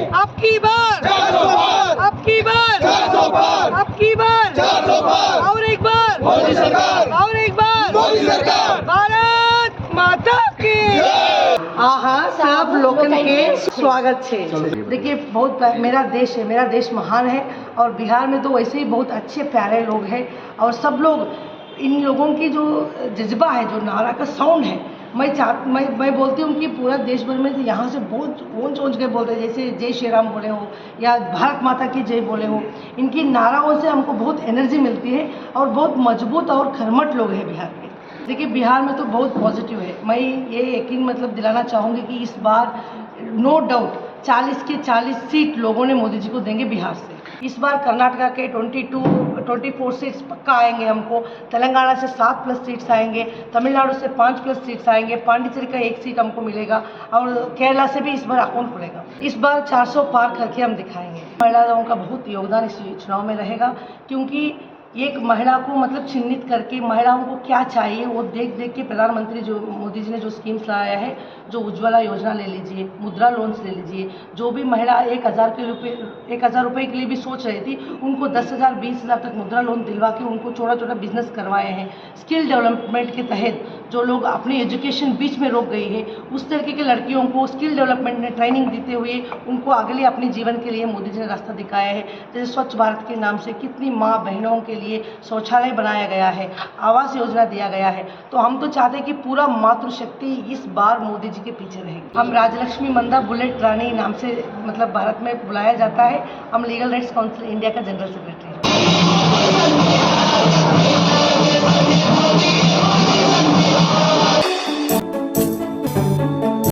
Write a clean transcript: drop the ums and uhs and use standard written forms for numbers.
अब की बार, अब की बार, अब की बार, और एक बार, और एक बार, भारत माता की। हाँ, सब लोगन के स्वागत है। देखिए, बहुत मेरा देश है, मेरा देश महान है और बिहार में तो वैसे ही बहुत अच्छे प्यारे लोग हैं और सब लोग, इन लोगों की जो जज्बा है, जो नारा का साउंड है, मैं बोलती हूँ कि पूरा देश भर में यहाँ से बहुत ऊंच के बोलते हैं, जैसे जय श्री राम बोले हो या भारत माता की जय बोले हो। इनकी नाराओं से हमको बहुत एनर्जी मिलती है और बहुत मजबूत और कर्मठ लोग हैं बिहार के। देखिए, बिहार में तो बहुत पॉजिटिव है। मैं ये यकीन दिलाना चाहूँगी कि इस बार नो डाउट 40 के 40 सीट लोगों ने मोदी जी को देंगे बिहार से। इस बार कर्नाटका के 24 सीट्स पक्का आएंगे हमको, तेलंगाना से 7+ सीट्स आएंगे, तमिलनाडु से 5+ सीट्स आएंगे, पांडिचेरी का 1 सीट हमको मिलेगा और केरला से भी इस बार अकाउंट खुलेगा। इस बार 400 पार करके हम दिखाएंगे। महिलाओं का बहुत योगदान इस चुनाव में रहेगा, क्योंकि एक महिला को चिन्हित करके महिलाओं को क्या चाहिए वो देख के प्रधानमंत्री जो मोदी जी ने जो स्कीम्स लाया है, जो उज्ज्वला योजना ले लीजिए, मुद्रा लोन्स ले लीजिए, जो भी महिला 1,000 रुपये के लिए भी सोच रही थी, उनको 10,000 20,000 तक मुद्रा लोन दिलवा के उनको छोटा बिजनेस करवाए हैं। स्किल डेवलपमेंट के तहत जो लोग अपनी एजुकेशन बीच में रोक गई है, उस तरीके के लड़कियों को स्किल डेवलपमेंट में ट्रेनिंग देते हुए उनको अगले अपने जीवन के लिए मोदी जी ने रास्ता दिखाया है। जैसे स्वच्छ भारत के नाम से कितनी माँ बहनों के लिए शौचालय बनाया गया है, आवास योजना दिया गया है। तो हम तो चाहते हैं कि पूरा मातृशक्ति इस बार मोदी जी के पीछे रहेगी। हम राजलक्ष्मी मंदा बुलेट रानी नाम से भारत में बुलाया जाता है। हम लीगल राइट्स काउंसिल इंडिया का जनरल सेक्रेटरी हैं।